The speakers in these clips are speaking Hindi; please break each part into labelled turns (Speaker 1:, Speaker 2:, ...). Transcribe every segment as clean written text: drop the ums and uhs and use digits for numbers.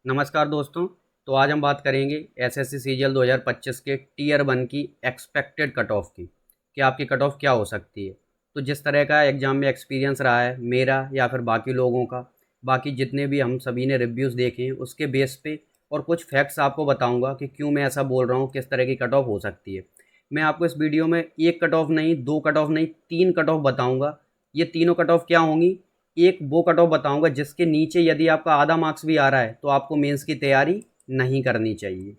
Speaker 1: नमस्कार दोस्तों। तो आज हम बात करेंगे एसएससी सीजीएल 2025 के टीयर 1 की एक्सपेक्टेड कट ऑफ की कि आपकी कट ऑफ क्या हो सकती है। तो जिस तरह का एग्ज़ाम में एक्सपीरियंस रहा है मेरा या फिर बाकी लोगों का, बाकी जितने भी हम सभी ने रिव्यूज़ देखे हैं उसके बेस पे और कुछ फैक्ट्स आपको बताऊंगा कि क्यों मैं ऐसा बोल रहा हूँ, किस तरह की कट ऑफ हो सकती है। मैं आपको इस वीडियो में एक कट ऑफ नहीं, दो कट ऑफ नहीं, तीन कट ऑफ बताऊँगा। ये तीनों कट ऑफ क्या होंगी, एक वो कट ऑफ बताऊंगा जिसके नीचे यदि आपका आधा मार्क्स भी आ रहा है तो आपको मेंस की तैयारी नहीं करनी चाहिए।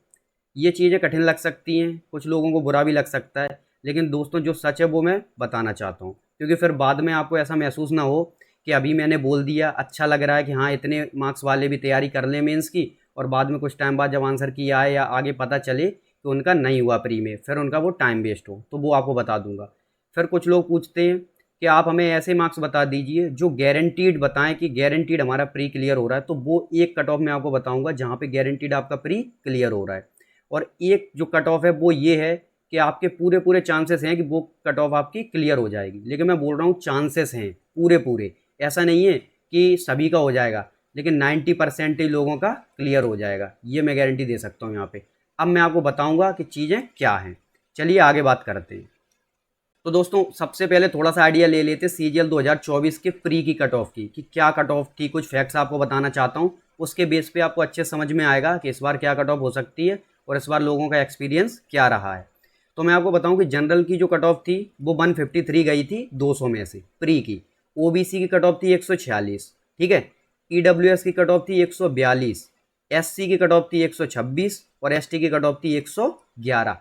Speaker 1: ये चीज़ें कठिन लग सकती हैं, कुछ लोगों को बुरा भी लग सकता है, लेकिन दोस्तों जो सच है वो मैं बताना चाहता हूँ, क्योंकि फिर बाद में आपको ऐसा महसूस ना हो कि अभी मैंने बोल दिया, अच्छा लग रहा है कि हाँ इतने मार्क्स वाले भी तैयारी कर लें मेंस की, और बाद में कुछ टाइम बाद जब आंसर की आए या आगे पता चले कि उनका नहीं हुआ प्री में, फिर उनका वो टाइम वेस्ट हो, तो वो आपको बता दूंगा। फिर कुछ लोग पूछते हैं कि आप हमें ऐसे मार्क्स बता दीजिए जो गारंटीड बताएं कि गारंटीड हमारा प्री क्लियर हो रहा है। तो वो एक कट ऑफ मैं आपको बताऊंगा जहाँ पे गारंटीड आपका प्री क्लियर हो रहा है, और एक जो कट ऑफ है वो ये है कि आपके पूरे पूरे चांसेस हैं कि वो कट ऑफ आपकी क्लियर हो जाएगी। लेकिन मैं बोल रहा हूँ चांसेस हैं पूरे पूरे, ऐसा नहीं है कि सभी का हो जाएगा, लेकिन 90% ही लोगों का क्लियर हो जाएगा, ये मैं गारंटी दे सकता हूँ यहाँ पे। अब मैं आपको बताऊँगा कि चीज़ें क्या हैं। चलिए आगे बात करते हैं। तो दोस्तों सबसे पहले थोड़ा सा आइडिया ले लेते सीजीएल 2024 के प्री की कट ऑफ की कि क्या कट ऑफ थी। कुछ फैक्ट्स आपको बताना चाहता हूँ, उसके बेस पे आपको अच्छे समझ में आएगा कि इस बार क्या कट ऑफ हो सकती है और इस बार लोगों का एक्सपीरियंस क्या रहा है। तो मैं आपको बताऊं कि जनरल की जो कट ऑफ थी वो 153 गई थी 200 में से प्री की। ओबीसी की कट ऑफ थी 146, ठीक है। ईडब्ल्यूएस की कट ऑफ थी 142, एससी की कट ऑफ थी 126 और एसटी की कट ऑफ थी 111।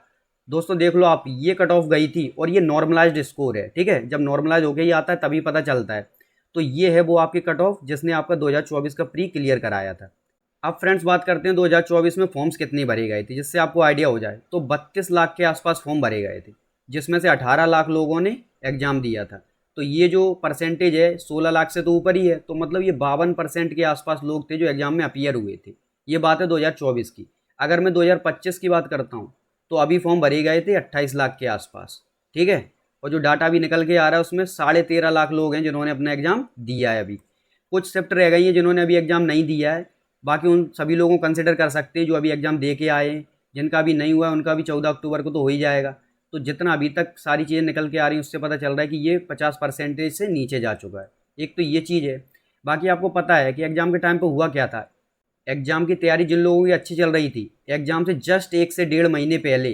Speaker 1: दोस्तों देख लो आप, ये कट ऑफ गई थी और ये नॉर्मलाइज्ड स्कोर है, ठीक है। जब नॉर्मलाइज हो गया आता है तभी पता चलता है। तो ये है वो आपकी कट ऑफ जिसने आपका 2024 का प्री क्लियर कराया था। अब फ्रेंड्स बात करते हैं 2024 में फॉर्म्स कितनी भरे गए थे, जिससे आपको आइडिया हो जाए। तो 32 लाख के आसपास फॉर्म भरे गए थे, जिसमें से 18 लाख लोगों ने एग्जाम दिया था। तो ये जो परसेंटेज है 16 लाख से तो ऊपर ही है, तो मतलब ये 52% के आसपास लोग थे जो एग्जाम में अपीयर हुए थे। ये बात है 2024 की। अगर मैं 2025 की बात करता हूँ तो अभी फॉर्म भरे गए थे 28 लाख के आसपास, ठीक है। और जो डाटा भी निकल के आ रहा है उसमें 13.5 लाख लोग हैं जिन्होंने अपना एग्जाम दिया है अभी। कुछ शिफ्ट रह गई है जिन्होंने अभी एग्जाम नहीं दिया है, बाकी उन सभी लोगों को कंसिडर कर सकते हैं जो अभी एग्जाम दे के आए हैं। जिनका अभी नहीं हुआ है उनका भी 14 अक्टूबर को तो हो ही जाएगा। तो जितना अभी तक सारी चीज़ें निकल के आ रही हैं उससे पता चल रहा है कि ये 50% से नीचे जा चुका है। एक तो ये चीज़ है। बाकी आपको पता है कि एग्जाम के टाइम पर हुआ क्या था। एग्ज़ाम की तैयारी जिन लोगों की अच्छी चल रही थी, एग्ज़ाम से जस्ट 1 से 1.5 महीने पहले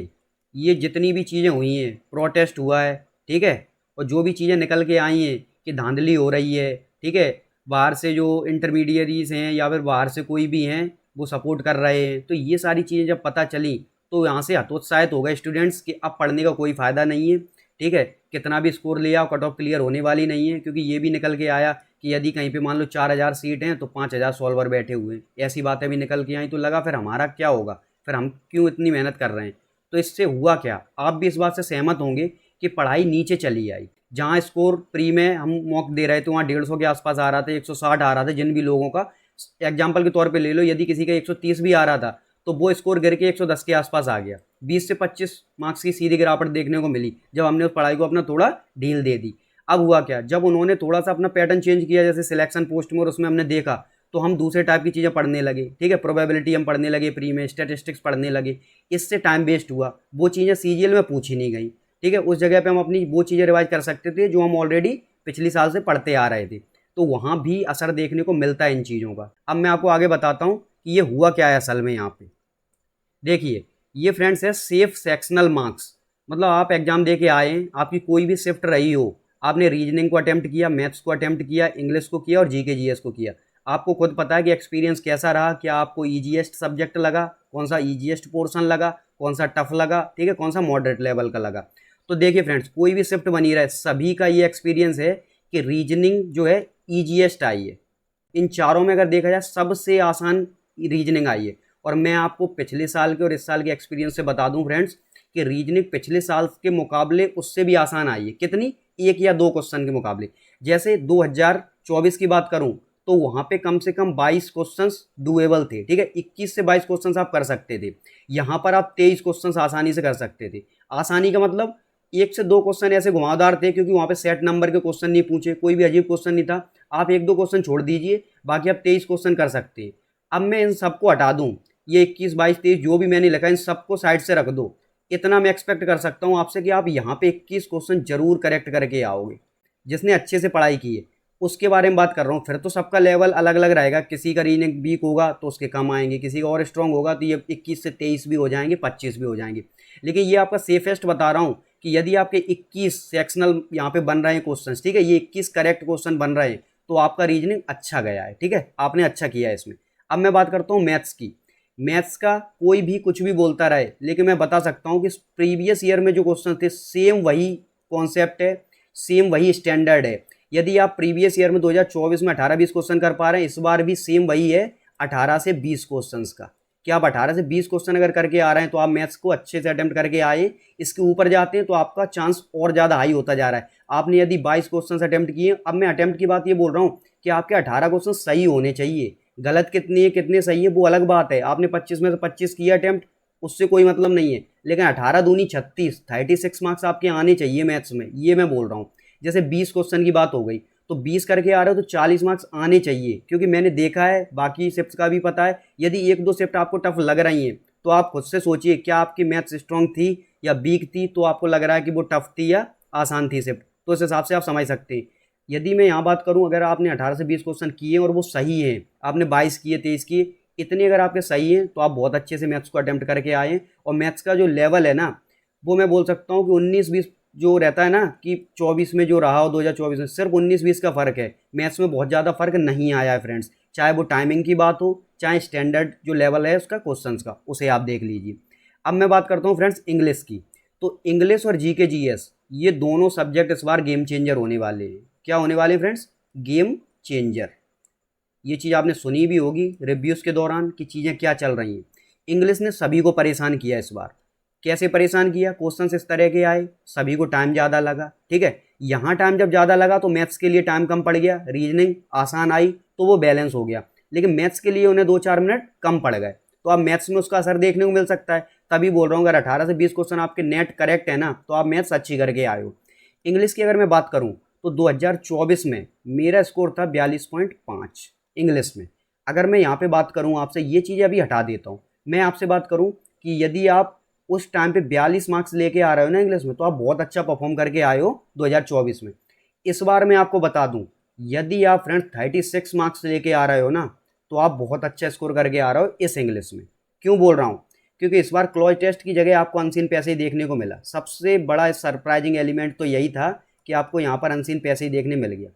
Speaker 1: ये जितनी भी चीज़ें हुई हैं, प्रोटेस्ट हुआ है, ठीक है। और जो भी चीज़ें निकल के आई हैं कि धांधली हो रही है, ठीक है। बाहर से जो इंटरमीडिएरीज हैं या फिर बाहर से कोई भी हैं वो सपोर्ट कर रहे हैं, तो ये सारी चीज़ें जब पता चली तो यहाँ से हतोत्साहित हो गए स्टूडेंट्स कि अब पढ़ने का कोई फ़ायदा नहीं है, ठीक है। कितना भी स्कोर लिया कट ऑफ क्लियर होने वाली नहीं है, क्योंकि ये भी निकल के आया कि यदि कहीं पे मान लो 4,000 सीट हैं तो 5,000 सॉल्वर बैठे हुए हैं। ऐसी बातें भी निकल के आई तो लगा फिर हमारा क्या होगा, फिर हम क्यों इतनी मेहनत कर रहे हैं। तो इससे हुआ क्या, आप भी इस बात से सहमत होंगे कि पढ़ाई नीचे चली आई। जहाँ स्कोर प्री में हम मॉक दे रहे थे वहाँ 150 के आसपास आ रहा था, 160 आ रहा था जिन भी लोगों का। एग्जाम्पल के तौर पर ले लो, यदि किसी का 130 भी आ रहा था तो वो स्कोर गिर के 110 के आसपास आ गया। 20 से 25 मार्क्स की सीधी गिरावट देखने को मिली जब हमने उस पढ़ाई को अपना थोड़ा ढील दे दी। अब हुआ क्या, जब उन्होंने थोड़ा सा अपना पैटर्न चेंज किया जैसे सिलेक्शन पोस्ट में, और उसमें हमने देखा तो हम दूसरे टाइप की चीज़ें पढ़ने लगे, ठीक है। प्रोबेबिलिटी हम पढ़ने लगे, प्री में स्टैटिस्टिक्स पढ़ने लगे। इससे टाइम वेस्ट हुआ, वो चीज़ें सीजीएल में पूछी नहीं गई, ठीक है। उस जगह पे हम अपनी वो चीज़ें रिवाइज कर सकते थे जो हम ऑलरेडी पिछले साल से पढ़ते आ रहे थे। तो वहाँ भी असर देखने को मिलता है इन चीज़ों का। अब मैं आपको आगे बताता हूँ कि ये हुआ क्या है असल में। यहाँ पे देखिए, ये फ्रेंड्स है सेफ सेक्शनल मार्क्स। मतलब आप एग्जाम दे के आए हैं, आपकी कोई भी शिफ्ट रही हो, आपने रीजनिंग को अटेम्प्ट किया, मैथ्स को अटेम्प्ट किया, इंग्लिश को किया और जीके जीएस को किया। आपको खुद पता है कि एक्सपीरियंस कैसा रहा, क्या आपको ईजीएस्ट सब्जेक्ट लगा, कौन सा ईजीएस्ट पोर्शन लगा, कौन सा टफ लगा, ठीक है, कौन सा मॉडरेट लेवल का लगा। तो देखिए फ्रेंड्स, कोई भी शिफ्ट बनी रहे, सभी का ये एक्सपीरियंस है कि रीजनिंग जो है ईजीएस्ट आई है। इन चारों में अगर देखा जाए सबसे आसान रीजनिंग आई है। और मैं आपको पिछले साल के और इस साल के एक्सपीरियंस से बता दूं फ्रेंड्स कि रीजनिंग पिछले साल के मुकाबले उससे भी आसान आई है। कितनी, एक या दो क्वेश्चन के मुकाबले। जैसे 2024 की बात करूं तो वहां पे कम से कम 22 क्वेश्चंस डुएबल थे, ठीक है। 21 से 22 क्वेश्चंस आप कर सकते थे, यहाँ पर आप 23 क्वेश्चंस आसानी से कर सकते थे। आसानी का मतलब एक से दो क्वेश्चन ऐसे घुमावदार थे क्योंकि वहाँ पे सेट नंबर के क्वेश्चन नहीं पूछे, कोई भी अजीब क्वेश्चन नहीं था। आप एक दो क्वेश्चन छोड़ दीजिए, बाकी आप 23 क्वेश्चन कर सकते हैं। अब मैं इन सबको हटा दूँ, ये 21, 22, 23 जो भी मैंने लिखा इन सबको साइड से रख दो, इतना मैं एक्सपेक्ट कर सकता हूँ आपसे कि आप यहाँ पे 21 क्वेश्चन जरूर करेक्ट करके आओगे। जिसने अच्छे से पढ़ाई की है उसके बारे में बात कर रहा हूँ। फिर तो सबका लेवल अलग अलग रहेगा, किसी का रीजनिंग वीक होगा तो उसके कम आएंगे, किसी का और स्ट्रांग होगा तो ये 21 से 23 भी हो जाएंगे, 25 भी हो जाएंगे। लेकिन ये आपका सेफेस्ट बता रहा हूँ कि यदि आपके 21 सेक्शनल यहाँ पे बन रहे हैं क्वेश्चन, ठीक है, ये 21 करेक्ट क्वेश्चन बन रहे हैं तो आपका रीजनिंग अच्छा गया है, ठीक है, आपने अच्छा किया है इसमें। अब मैं बात करता हूँ मैथ्स की। मैथ्स का कोई भी कुछ भी बोलता रहे, लेकिन मैं बता सकता हूँ कि प्रीवियस ईयर में जो क्वेश्चन थे सेम वही कॉन्सेप्ट है, सेम वही स्टैंडर्ड है। यदि आप प्रीवियस ईयर में 2024 में 18-20 क्वेश्चन कर पा रहे हैं, इस बार भी सेम वही है 18 से 20 क्वेश्चन का। कि आप 18 से 20 क्वेश्चन अगर करके आ रहे हैं तो आप मैथ्स को अच्छे से अटेम्प्ट करके आए, इसके ऊपर जाते हैं तो आपका चांस और ज़्यादा हाई होता जा रहा है। आपने यदि 22 क्वेश्चन अटेम्प्ट किए, अब मैं अटेम्प्ट की बात ये बोल रहा हूँ कि आपके 18 क्वेश्चन सही होने चाहिए, गलत कितने है कितने सही है वो अलग बात है। आपने 25 में से 25 किया अटेम्प्ट, उससे कोई मतलब नहीं है, लेकिन 18 दूनी 36, 36 मार्क्स आपके आने चाहिए मैथ्स में, ये मैं बोल रहा हूँ। जैसे 20 क्वेश्चन की बात हो गई तो 20 करके आ रहे हो तो 40 मार्क्स आने चाहिए, क्योंकि मैंने देखा है, बाकी शिफ्ट का भी पता है। यदि एक दो शिफ्ट आपको टफ लग रही हैं तो आप खुद से सोचिए क्या आपकी मैथ्स स्ट्रांग थी या वीक थी, तो आपको लग रहा है कि वो टफ थी या आसान थी शिफ्ट, तो इस हिसाब से आप समझ सकते हैं। यदि मैं यहाँ बात करूँ, अगर आपने 18 से 20 क्वेश्चन किए और वो सही हैं, आपने 22 किए 23 किए, इतने अगर आपके सही हैं तो आप बहुत अच्छे से मैथ्स को अटेम्प्ट करके आए हैं। और मैथ्स का जो लेवल है ना, वो मैं बोल सकता हूँ कि 19-20 जो रहता है ना, कि 24 में जो रहा हो 2024 में, सिर्फ 19-20 का फ़र्क है। मैथ्स में बहुत ज़्यादा फर्क नहीं आया है फ्रेंड्स, चाहे वो टाइमिंग की बात हो, चाहे स्टैंडर्ड जो लेवल है उसका क्वेश्चंस का, उसे आप देख लीजिए। अब मैं बात करता हूँ फ्रेंड्स इंग्लिश की। तो इंग्लिश और जी के जी एस, ये दोनों सब्जेक्ट इस बार गेम चेंजर होने वाले हैं। क्या होने वाले हैं फ्रेंड्स? Game changer. ये चीज़ आपने सुनी भी होगी रिव्यूज़ के दौरान कि चीज़ें क्या चल रही हैं। इंग्लिश ने सभी को परेशान किया इस बार। कैसे परेशान किया? क्वेश्चन इस तरह के आए, सभी को टाइम ज़्यादा लगा, ठीक है। यहाँ टाइम जब ज़्यादा लगा तो मैथ्स के लिए टाइम कम पड़ गया, रीजनिंग आसान आई तो वो बैलेंस हो गया, लेकिन मैथ्स के लिए उन्हें 2-4 मिनट कम पड़ गए। तो अब मैथ्स में उसका असर देखने को मिल सकता है। तभी बोल रहा हूँ अगर 18 से 20 क्वेश्चन आपके नेट करेक्ट है ना, तो आप मैथ्स अच्छी करके आए हो। इंग्लिश की अगर मैं बात करूँ तो 2024 में मेरा स्कोर था 42.5 इंग्लिश में। अगर मैं यहाँ पे बात करूँ आपसे, ये चीज़ें अभी हटा देता हूँ, मैं आपसे बात करूँ कि यदि आप उस टाइम पे 42 मार्क्स लेके आ रहे हो ना इंग्लिश में, तो आप बहुत अच्छा परफॉर्म करके आए हो 2024 में। इस बार मैं आपको बता दूं, यदि आप फ्रेंड्स 36 मार्क्स लेके आ रहे हो ना, तो आप बहुत अच्छा स्कोर करके आ रहे हो इस इंग्लिश में। क्यों बोल रहा हूँ? क्योंकि इस बार क्लॉज टेस्ट की जगह आपको अनसीन पैसे ही देखने को मिला। सबसे बड़ा सरप्राइजिंग एलिमेंट तो यही था कि आपको यहाँ पर अनसीन पैसे ही देखने मिल गया।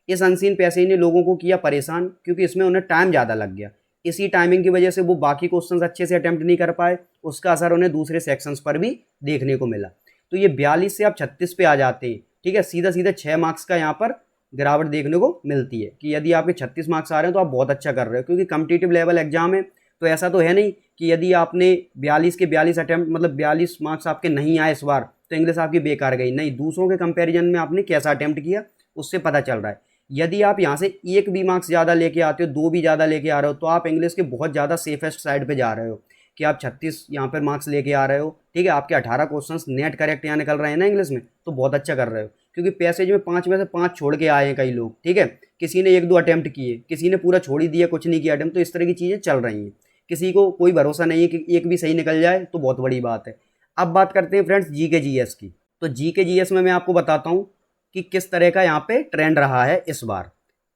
Speaker 1: इस अनसीन पैसे ही ने लोगों को किया परेशान, क्योंकि इसमें उन्हें टाइम ज़्यादा लग गया। इसी टाइमिंग की वजह से वो बाकी क्वेश्चंस अच्छे से अटेम्प्ट नहीं कर पाए, उसका असर उन्हें दूसरे सेक्शंस पर भी देखने को मिला। तो ये 42 से आप 36 पे आ जाते हैं, ठीक है, सीधा सीधा 6 मार्क्स का यहाँ पर गिरावट देखने को मिलती है। कि यदि आपके 36 मार्क्स आ रहे हैं तो आप बहुत अच्छा कर रहे हो, क्योंकि कम्पिटिटिव लेवल एग्जाम है। तो ऐसा तो है नहीं कि यदि आपने 42 के 42 अटैम्प्ट, मतलब 42 मार्क्स आपके नहीं आए इस बार, तो इंग्लिश आपकी बेकार गई। नहीं, दूसरों के कंपैरिजन में आपने कैसा अटैम्प्ट किया उससे पता चल रहा है। यदि आप यहाँ से एक भी मार्क्स ज़्यादा लेके आते हो, दो भी ज़्यादा लेके आ रहे हो, तो आप इंग्लिश के बहुत ज़्यादा सेफेस्ट साइड पे जा रहे हो। कि आप 36 यहाँ पर मार्क्स लेके आ रहे हो, ठीक है, आपके 18 क्वेश्चंस नेट करेक्ट यहाँ निकल रहे हैं ना इंग्लिश में, तो बहुत अच्छा कर रहे हो। क्योंकि पैसेज में 5 में से 5 छोड़ के आए हैं कई लोग, ठीक है, किसी ने 1-2 अटैम्प्ट किए, किसी ने पूरा छोड़ ही दिया, कुछ नहीं किया अटैम्प्ट। तो इस तरह की चीज़ें चल रही हैं, किसी को कोई भरोसा नहीं है कि एक भी सही निकल जाए तो बहुत बड़ी बात है। अब बात करते हैं फ्रेंड्स जी के जी एस की। तो जी के जी एस में मैं आपको बताता हूँ कि किस तरह का यहाँ पे ट्रेंड रहा है इस बार।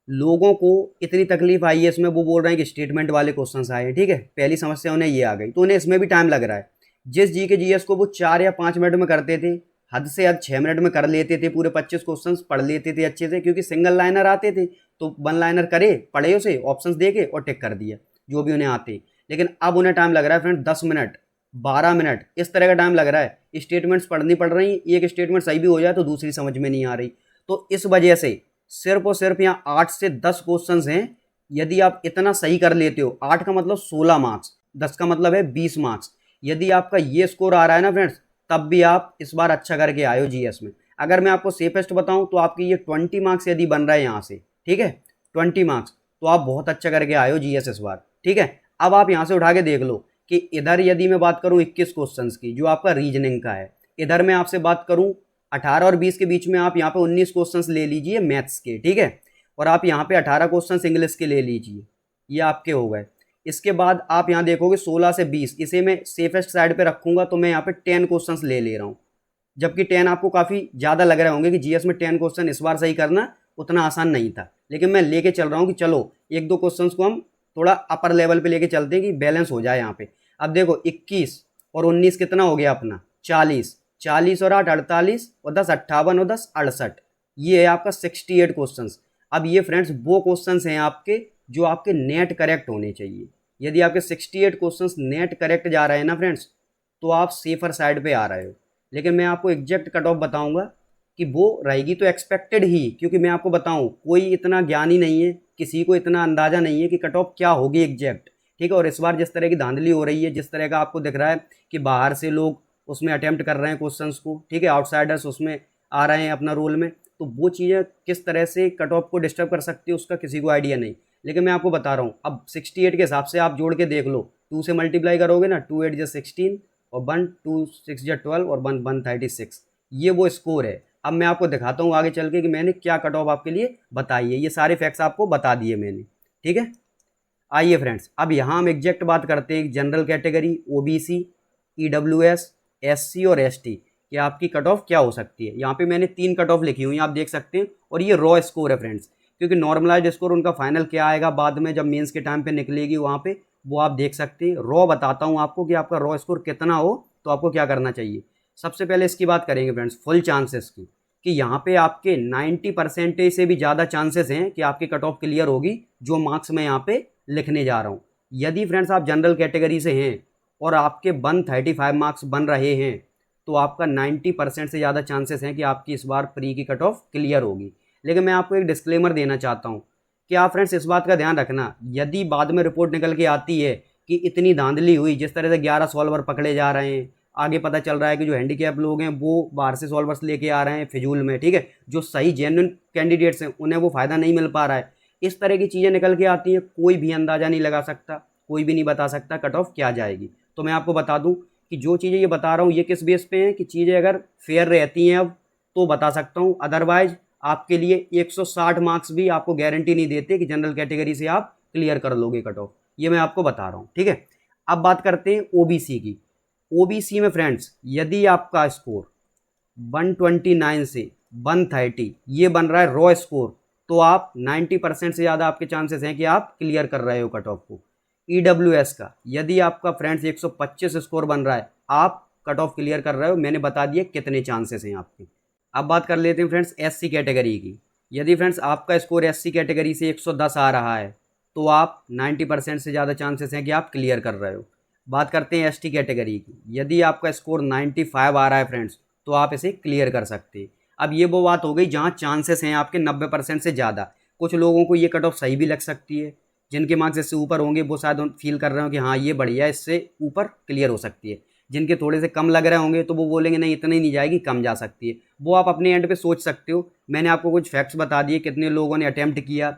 Speaker 1: लोगों को इतनी तकलीफ आई है इसमें, वो बोल रहे हैं कि स्टेटमेंट वाले क्वेश्चंस आए हैं, ठीक है, पहली समस्या उन्हें ये आ गई, तो उन्हें इसमें भी टाइम लग रहा है। जिस जी के जी एस को वो 4 या 5 मिनट में करते थे, हद से हद 6 मिनट में कर लेते थे, पूरे 25 क्वेश्चंस पढ़ लेते थे अच्छे से, क्योंकि सिंगल लाइनर आते थे तो वन लाइनर करे, पढ़े उसे, ऑप्शंस देके और टिक कर दिया जो भी उन्हें आते। लेकिन अब उन्हें टाइम लग रहा है फ्रेंड 10 मिनट, 12 मिनट, इस तरह का टाइम लग रहा है। स्टेटमेंट्स पढ़नी पड़ रही, एक स्टेटमेंट सही भी हो जाए तो दूसरी समझ में नहीं आ रही। तो इस वजह से सिर्फ और सिर्फ यहाँ 8 से 10 क्वेश्चंस हैं। यदि आप इतना सही कर लेते हो, 8 का मतलब 16 मार्क्स, 10 का मतलब है 20 मार्क्स। यदि आपका ये स्कोर आ रहा है ना फ्रेंड्स, तब भी आप इस बार अच्छा करके आए हो जीएस में। अगर मैं आपको सेफेस्ट बताऊं तो आपके ये 20 मार्क्स यदि बन रहा है यहाँ से, ठीक है, 20 मार्क्स, तो आप बहुत अच्छा करके आए हो जीएस इस बार, ठीक है। अब आप यहाँ से उठा के देख लो कि इधर यदि मैं बात करूँ 21 क्वेश्चन की जो आपका रीजनिंग का है, इधर मैं आपसे बात करूँ 18 और 20 के बीच में आप यहाँ पे 19 क्वेश्चंस ले लीजिए मैथ्स के, ठीक है, और आप यहाँ पे 18 क्वेश्चंस इंग्लिश के ले लीजिए, ये आपके हो गए। इसके बाद आप यहाँ देखोगे 16 से 20, इसे मैं सेफेस्ट साइड पे रखूंगा, तो मैं यहाँ पे 10 क्वेश्चंस ले रहा हूँ। जबकि 10 आपको काफ़ी ज़्यादा लग रहे होंगे कि जीएस में 10 क्वेश्चन इस बार सही करना उतना आसान नहीं था, लेकिन मैं लेके चल रहा हूँ कि चलो एक दो क्वेश्चंस को हम थोड़ा अपर लेवल पे लेके चलते हैं कि बैलेंस हो जाए यहाँ पे। अब देखो 21 और 19 कितना हो गया अपना 40, 40 और 8 48 और 10 58 और 10 68, ये है आपका 68 क्वेश्चंस। अब ये फ्रेंड्स वो क्वेश्चंस हैं आपके जो आपके नेट करेक्ट होने चाहिए। यदि आपके 68 क्वेश्चंस नेट करेक्ट जा रहे हैं ना फ्रेंड्स, तो आप सेफर साइड पे आ रहे हो। लेकिन मैं आपको एग्जैक्ट कट ऑफ बताऊंगा कि वो रहेगी तो एक्सपेक्टेड ही, क्योंकि मैं आपको बताऊं कोई इतना ज्ञानी नहीं है, किसी को इतना अंदाजा नहीं है कि कट ऑफ क्या होगी एग्जैक्ट, ठीक है। और इस बार जिस तरह की धांधली हो रही है, जिस तरह का आपको दिख रहा है कि बाहर से लोग उसमें अटेम्प्ट कर रहे हैं क्वेश्चंस को, ठीक है, आउटसाइडर्स उसमें आ रहे हैं अपना रोल में, तो वो चीज़ें किस तरह से कट ऑफ को डिस्टर्ब कर सकती है उसका किसी को आइडिया नहीं। लेकिन मैं आपको बता रहा हूँ, अब 68 के हिसाब से आप जोड़ के देख लो, 2 से मल्टीप्लाई करोगे ना, 2 8 16 और 1 2 6 12 और 1 1 36, ये वो स्कोर है। अब मैं आपको दिखाता हूँ आगे चल के कि मैंने क्या कट ऑफ आपके लिए बताई है। ये सारे फैक्ट्स आपको बता दिए मैंने, ठीक है। आइए फ्रेंड्स, अब यहाँ हम एग्जैक्ट बात करते हैं general category, OBC, EWS, SC और एसटी कि आपकी कट ऑफ क्या हो सकती है। यहाँ पे मैंने 3 कट ऑफ लिखी हुई हैं, आप देख सकते हैं, और ये रॉ स्कोर है फ्रेंड्स, क्योंकि नॉर्मलाइज्ड स्कोर उनका फाइनल क्या आएगा बाद में जब मेंस के टाइम पे निकलेगी वहाँ पे, वो आप देख सकते हैं। रॉ बताता हूँ आपको कि आपका रॉ स्कोर कितना हो तो आपको क्या करना चाहिए। सबसे पहले इसकी बात करेंगे फ्रेंड्स फुल चांसेस की, कि यहाँ पे आपके 90% से भी ज़्यादा चांसेस हैं कि आपकी कट ऑफ क्लियर होगी जो मार्क्स मैं यहाँ पे लिखने जा रहा हूँ। यदि फ्रेंड्स आप जनरल कैटेगरी से हैं और आपके 135 मार्क्स बन रहे हैं, तो आपका 90% से ज़्यादा चांसेस हैं कि आपकी इस बार प्री की कट ऑफ क्लियर होगी। लेकिन मैं आपको एक डिस्क्लेमर देना चाहता हूँ कि आप फ्रेंड्स इस बात का ध्यान रखना, यदि बाद में रिपोर्ट निकल के आती है कि इतनी धांधली हुई, जिस तरह से 11 सॉल्वर पकड़े जा रहे हैं, आगे पता चल रहा है कि जो हैंडीकैप लोग हैं वो बाहर से सॉल्वर्स लेके आ रहे हैं फिजूल में, ठीक है, जो सही जेन्युइन कैंडिडेट्स हैं उन्हें वो फ़ायदा नहीं मिल पा रहा है, इस तरह की चीज़ें निकल के आती हैं, कोई भी अंदाज़ा नहीं लगा सकता, कोई भी नहीं बता सकता कट ऑफ क्या जाएगी। तो मैं आपको बता दूं कि जो चीज़ें ये बता रहा हूँ ये किस बेस पे हैं कि चीज़ें अगर फेयर रहती हैं अब तो बता सकता हूँ, अदरवाइज आपके लिए 160 मार्क्स भी आपको गारंटी नहीं देते कि जनरल कैटेगरी से आप क्लियर कर लोगे कट ऑफ, ये मैं आपको बता रहा हूँ, ठीक है। अब बात करते हैं ओबीसी की। ओबीसी में फ्रेंड्स यदि आपका स्कोर 129 से 130 ये बन रहा है रॉ स्कोर, तो आप 90% से ज़्यादा आपके चांसेस हैं कि आप क्लियर कर रहे हो कट ऑफ को। ईडब्ल्यूएस का यदि आपका फ्रेंड्स 125 स्कोर बन रहा है, आप कट ऑफ क्लियर कर रहे हो, मैंने बता दिया कितने चांसेस हैं आपके। अब बात कर लेते हैं फ्रेंड्स एससी कैटेगरी की। यदि फ्रेंड्स आपका स्कोर एससी कैटेगरी से 110 आ रहा है, तो आप 90% से ज़्यादा चांसेस हैं कि आप क्लियर कर रहे हो। बात करते हैं एसटी कैटेगरी की। यदि आपका स्कोर 95 आ रहा है फ्रेंड्स, तो आप इसे क्लियर कर सकते हैं। अब ये वो बात हो गई जहाँ चांसेस हैं आपके 90% से ज़्यादा। कुछ लोगों को ये कट ऑफ सही भी लग सकती है, जिनके मार्क्स इससे ऊपर होंगे वो शायद फील कर रहे हो कि हाँ ये बढ़िया, इससे ऊपर क्लियर हो सकती है। जिनके थोड़े से कम लग रहे होंगे तो वो बोलेंगे नहीं इतनी नहीं जाएगी, कम जा सकती है। वो आप अपने एंड पे सोच सकते हो। मैंने आपको कुछ फैक्ट्स बता दिए, कितने लोगों ने अटैम्प्ट किया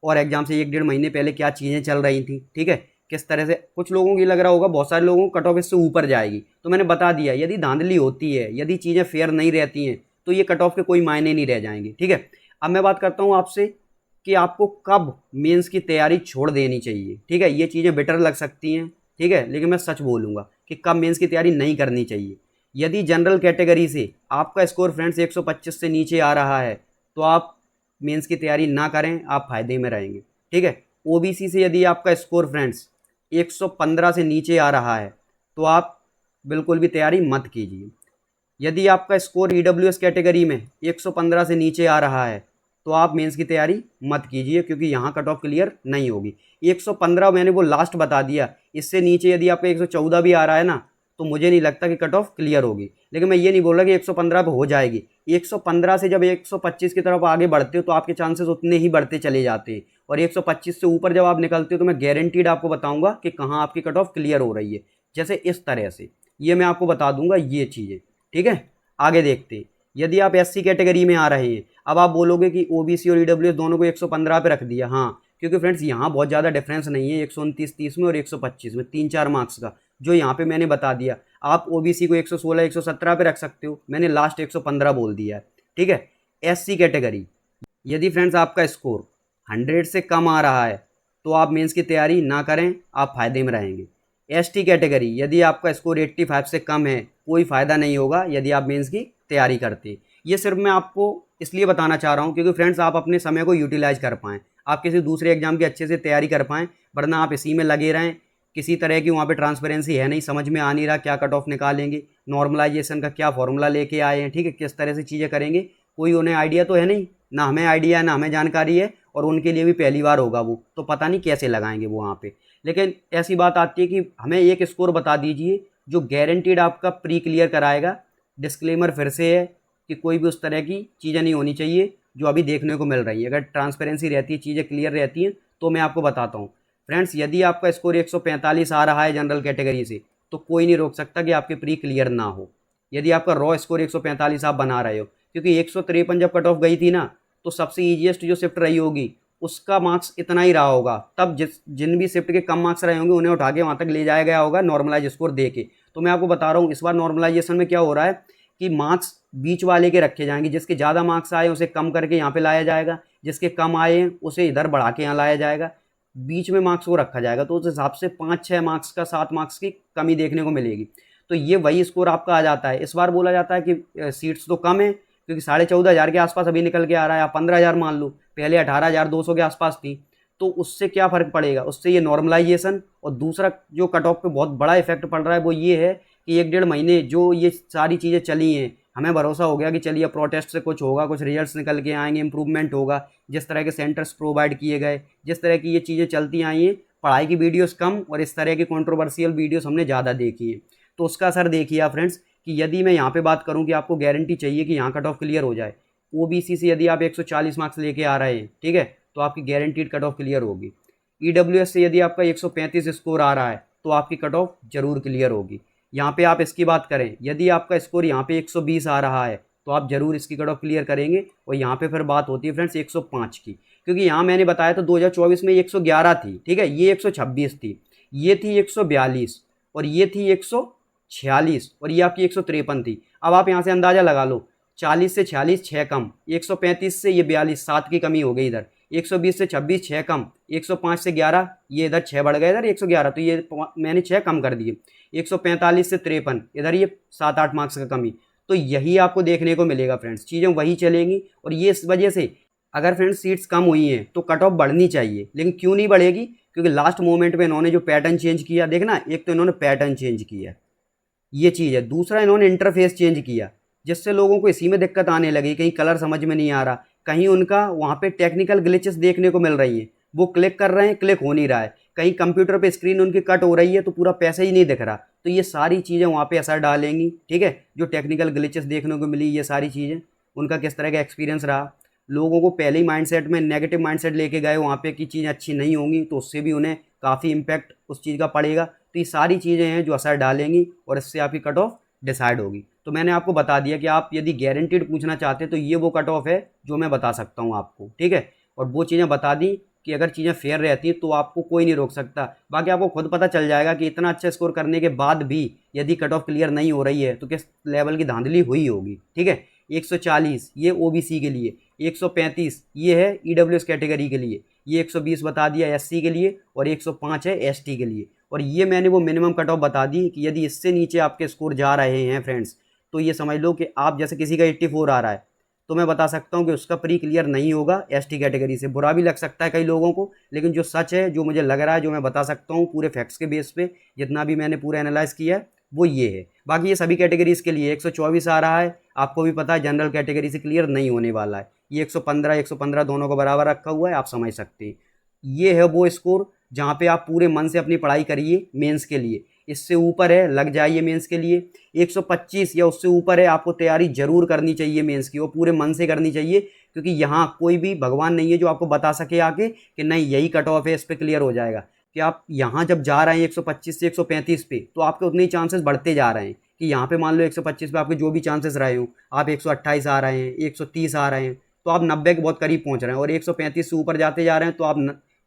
Speaker 1: और एग्जाम से 1 डेढ़ महीने पहले क्या चीज़ें चल रही थी, ठीक है, किस तरह से कुछ लोगों की लग रहा होगा, बहुत सारे लोगों को कट ऑफ इससे ऊपर जाएगी। तो मैंने बता दिया यदि धांधली होती है, यदि चीज़ें फेयर नहीं रहती हैं, तो ये कट ऑफ के कोई मायने नहीं रह जाएंगे, ठीक है। अब मैं बात करता हूँ आपसे कि आपको कब मेंस की तैयारी छोड़ देनी चाहिए, ठीक है। ये चीज़ें बेटर लग सकती हैं, ठीक है, लेकिन मैं सच बोलूँगा कि कब मेंस की तैयारी नहीं करनी चाहिए। यदि जनरल कैटेगरी से आपका स्कोर फ्रेंड्स 125 से नीचे आ रहा है, तो आप मेंस की तैयारी ना करें, आप फायदे में रहेंगे, ठीक है। ओबीसी से यदि आपका स्कोर फ्रेंड्स 115 से नीचे आ रहा है, तो आप बिल्कुल भी तैयारी मत कीजिए। यदि आपका स्कोर ईडब्ल्यूएस कैटेगरी में 115 से नीचे आ रहा है, तो आप मेंस की तैयारी मत कीजिए, क्योंकि यहाँ कट ऑफ क्लियर नहीं होगी। 115 मैंने वो लास्ट बता दिया, इससे नीचे यदि आपका 114 भी आ रहा है ना, तो मुझे नहीं लगता कि कट ऑफ क्लियर होगी। लेकिन मैं ये नहीं बोल रहा कि 115 पे हो जाएगी। 115 से जब 125 की तरफ आगे बढ़ते हो तो आपके चांसेस उतने ही बढ़ते चले जाते हैं, और 125 से ऊपर जब आप निकलते हो तो मैं गारंटीड आपको बताऊंगा कि कहाँ आपकी कट ऑफ क्लियर हो रही है, जैसे इस तरह से। ये मैं आपको बता दूंगा ये चीज़ें, ठीक है। आगे देखते हैं। यदि आप एससी कैटेगरी में आ रहे हैं, अब आप बोलोगे कि ओबीसी और ईडब्ल्यूएस दोनों को 115 पे रख दिया, हाँ, क्योंकि फ्रेंड्स यहाँ बहुत ज़्यादा डिफरेंस नहीं है 129 30 में और 125 में, 3-4 मार्क्स का, जो यहाँ पे मैंने बता दिया। आप ओबीसी को 116 117 पे रख सकते हो, मैंने लास्ट 115 बोल दिया है, ठीक है। एससी कैटेगरी, यदि फ्रेंड्स आपका स्कोर 100 से कम आ रहा है, तो आप मेंस की तैयारी ना करें, आप फ़ायदे में रहेंगे। एसटी कैटेगरी, यदि आपका स्कोर 85 से कम है, कोई फ़ायदा नहीं होगा यदि आप मेंस की तैयारी करते हैं। ये सिर्फ मैं आपको इसलिए बताना चाह रहा हूँ क्योंकि फ्रेंड्स आप अपने समय को यूटिलाइज कर पाएँ, आप किसी दूसरे एग्जाम की अच्छे से तैयारी कर पाएँ, वरना आप इसी में लगे रहें। किसी तरह की वहाँ पे ट्रांसपेरेंसी है नहीं, समझ में आ नहीं रहा क्या कट ऑफ निकालेंगे, नॉर्मलाइजेशन का क्या फॉर्मूला लेके आए हैं, ठीक है, किस तरह से चीज़ें करेंगे, कोई उन्हें आइडिया तो है नहीं, ना हमें आइडिया है ना हमें जानकारी है, और उनके लिए भी पहली बार होगा वो, तो पता नहीं कैसे लगाएंगे वो वहाँ पे। लेकिन ऐसी बात आती है कि हमें एक स्कोर बता दीजिए जो गारंटीड आपका प्री क्लियर कराएगा। डिस्क्लेमर फिर से है कि कोई भी उस तरह की चीज़ें नहीं होनी चाहिए जो अभी देखने को मिल रही है। अगर ट्रांसपेरेंसी रहती है, चीज़ें क्लियर रहती हैं, तो मैं आपको बताता हूँ फ्रेंड्स, यदि आपका स्कोर 145 आ रहा है जनरल कैटेगरी से, तो कोई नहीं रोक सकता कि आपके प्री क्लियर ना हो, यदि आपका रॉ स्कोर 145 आप बना रहे हो। क्योंकि 153 जब कट ऑफ गई थी ना, तो सबसे ईजीएस्ट जो शिफ्ट रही होगी उसका मार्क्स इतना ही रहा होगा, तब जिन भी शिफ्ट के कम मार्क्स रहे होंगे उन्हें उठा के वहाँ तक ले जाया गया होगा नॉर्मलाइज स्कोर दे के। तो मैं आपको बता रहा हूँ इस बार नॉर्मलाइजेशन में क्या हो रहा है कि मार्क्स बीच वाले के रखे जाएंगे, जिसके ज़्यादा मार्क्स आए उसे कम करके यहाँ पे लाया जाएगा, जिसके कम आए हैं उसे इधर बढ़ा के यहाँ लाया जाएगा, बीच में मार्क्स को रखा जाएगा। तो उस हिसाब से 5-6 मार्क्स का 7 मार्क्स की कमी देखने को मिलेगी। तो ये वही स्कोर आपका आ जाता है। इस बार बोला जाता है कि सीट्स तो कम है क्योंकि 14,500 के आसपास अभी निकल के आ रहा है, आप 15,000 मान लो, पहले 18,200 के आसपास थी। तो उससे क्या फ़र्क पड़ेगा, उससे ये नॉर्मलाइजेशन, और दूसरा जो कट ऑफ पे बहुत बड़ा इफेक्ट पड़ रहा है वो ये है कि 1-1.5 महीने जो ये सारी चीज़ें चली हैं, हमें भरोसा हो गया कि चलिए प्रोटेस्ट से कुछ होगा, कुछ रिजल्ट्स निकल के आएंगे, इंप्रूवमेंट होगा, जिस तरह के सेंटर्स प्रोवाइड किए गए, जिस तरह की ये चीज़ें चलती आई हैं, पढ़ाई की वीडियोस कम और इस तरह की कंट्रोवर्शियल वीडियोस हमने ज़्यादा देखी है। तो उसका असर देखिए आप फ्रेंड्स कि यदि मैं यहाँ पे बात करूँ कि आपको गारंटी चाहिए कि यहाँ कट ऑफ क्लियर हो जाए, ओबीसी से यदि आप 140 मार्क्स लेके आ रहे हैं, ठीक है, तो आपकी गारंटीड कट ऑफ क्लियर होगी। ईडब्ल्यूएस से यदि आपका 135 स्कोर आ रहा है तो आपकी कट ऑफ जरूर क्लियर होगी। यहाँ पे आप इसकी बात करें, यदि आपका स्कोर यहाँ पे 120 आ रहा है तो आप जरूर इसकी कट ऑफ क्लियर करेंगे। और यहाँ पे फिर बात होती है फ्रेंड्स 105 की, क्योंकि यहाँ मैंने बताया तो 2024 में 111 थी, ठीक है, ये 126 थी, ये थी 142, और ये थी 146, और ये आपकी 153 थी। अब आप यहाँ से अंदाज़ा लगा लो, 40 से 46 6 कम, 135 से ये 42 7 की कमी हो गई इधर, 120 से 26 6 कम, 105 से 11 ये इधर 6 बढ़ गए, इधर 111, तो ये मैंने 6 कम कर दिए, 145 से 53 इधर ये 7-8 मार्क्स का कमी। तो यही आपको देखने को मिलेगा फ्रेंड्स, चीज़ें वही चलेंगी। और ये इस वजह से अगर फ्रेंड्स सीट्स कम हुई हैं तो कट ऑफ बढ़नी चाहिए, लेकिन क्यों नहीं बढ़ेगी, क्योंकि लास्ट मोमेंट में इन्होंने जो पैटर्न चेंज किया, देखना, एक तो इन्होंने पैटर्न चेंज किया, ये चीज़ है, दूसरा इन्होंने इंटरफेस चेंज किया, जिससे लोगों को इसी में दिक्कत आने लगी, कहीं कलर समझ में नहीं आ रहा, कहीं उनका वहाँ पे टेक्निकल ग्लिचेस देखने को मिल रही हैं, वो क्लिक कर रहे हैं, क्लिक हो नहीं रहा है, कहीं कंप्यूटर पे स्क्रीन उनकी कट हो रही है तो पूरा पैसा ही नहीं दिख रहा। तो ये सारी चीज़ें वहाँ पे असर डालेंगी, ठीक है, जो टेक्निकल ग्लिचेस देखने को मिली, ये सारी चीज़ें, उनका किस तरह का एक्सपीरियंस रहा, लोगों को पहले ही माइंडसेट में नेगेटिव माइंडसेट लेके गए वहाँ पे कि चीज़ें अच्छी नहीं होंगी, तो उससे भी उन्हें काफ़ी इम्पैक्ट उस चीज़ का पड़ेगा। तो ये सारी चीज़ें हैं जो असर डालेंगी और इससे आपकी कट ऑफ डिसाइड होगी। तो मैंने आपको बता दिया कि आप यदि गारंटीड पूछना चाहते हैं तो ये वो कट ऑफ है जो मैं बता सकता हूँ आपको, ठीक है, और वो चीज़ें बता दी कि अगर चीज़ें फेयर रहती हैं तो आपको कोई नहीं रोक सकता। बाकी आपको खुद पता चल जाएगा कि इतना अच्छा स्कोर करने के बाद भी यदि कट ऑफ क्लियर नहीं हो रही है तो किस लेवल की धांधली हुई होगी, ठीक है। 140 ये ओबीसी के लिए, 135 ये है ईडब्ल्यूएस कैटेगरी के लिए, ये 120 बता दिया एससी के लिए, और 105 है एसटी के लिए। और ये मैंने वो मिनिमम कट ऑफ बता दी कि यदि इससे नीचे आपके स्कोर जा रहे हैं फ्रेंड्स, तो ये समझ लो कि आप, जैसे किसी का 84 आ रहा है तो मैं बता सकता हूँ कि उसका प्री क्लियर नहीं होगा एसटी कैटेगरी से। बुरा भी लग सकता है कई लोगों को, लेकिन जो सच है, जो मुझे लग रहा है, जो मैं बता सकता हूँ पूरे फैक्ट्स के बेस पे, जितना भी मैंने पूरा एनालाइज किया है वो ये है। बाकी ये सभी कैटेगरीज के लिए 124 आ रहा है, आपको भी पता है जनरल कैटेगरी से क्लियर नहीं होने वाला है। ये 115 दोनों को बराबर रखा हुआ है, आप समझ सकते हैं। ये है वो स्कोर जहाँ पे आप पूरे मन से अपनी पढ़ाई करिए मेंस के लिए, इससे ऊपर है लग जाइए मेंस के लिए। 125 या उससे ऊपर है, आपको तैयारी जरूर करनी चाहिए मेंस की, और पूरे मन से करनी चाहिए, क्योंकि यहाँ कोई भी भगवान नहीं है जो आपको बता सके आके कि नहीं यही कट ऑफ है, इस पर क्लियर हो जाएगा। कि आप यहाँ जब जा रहे हैं 125 से 135 पे, तो आपके उतने ही चांसेस बढ़ते जा रहे हैं कि यहाँ पे मान लो 125 पे आपके जो भी चांसेस रहे हो, आप 128 आ रहे हैं, 130 आ रहे हैं, तो आप 90 के बहुत करीब पहुँच रहे हैं, और 135 से ऊपर जाते जा रहे हैं तो आप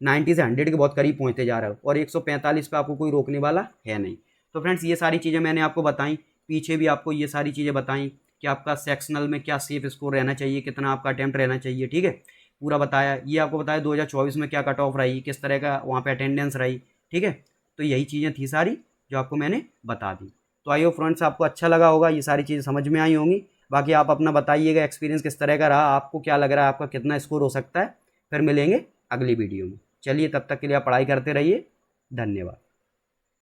Speaker 1: 90 से 100 के बहुत करीब पहुँचते जा रहे हो, और 145 पे आपको कोई रोकने वाला है नहीं। तो फ्रेंड्स ये सारी चीज़ें मैंने आपको बताई, पीछे भी आपको ये सारी चीज़ें बताई कि आपका सेक्शनल में क्या सेफ स्कोर रहना चाहिए, कितना आपका अटैम्प्ट रहना चाहिए, ठीक है। पूरा बताया, ये आपको बताया 2024 में क्या कट ऑफ रही, किस तरह का वहाँ पे अटेंडेंस रही, ठीक है। तो यही चीज़ें थी सारी जो आपको मैंने बता दी। तो आई होप फ्रेंड्स आपको अच्छा लगा होगा, ये सारी चीज़ें समझ में आई होंगी। बाकी आप अपना बताइएगा एक्सपीरियंस किस तरह का रहा, आपको क्या लग रहा है, आपका कितना स्कोर हो सकता है। फिर मिलेंगे अगली वीडियो में। चलिए तब तक के लिए आप पढ़ाई करते रहिए। धन्यवाद।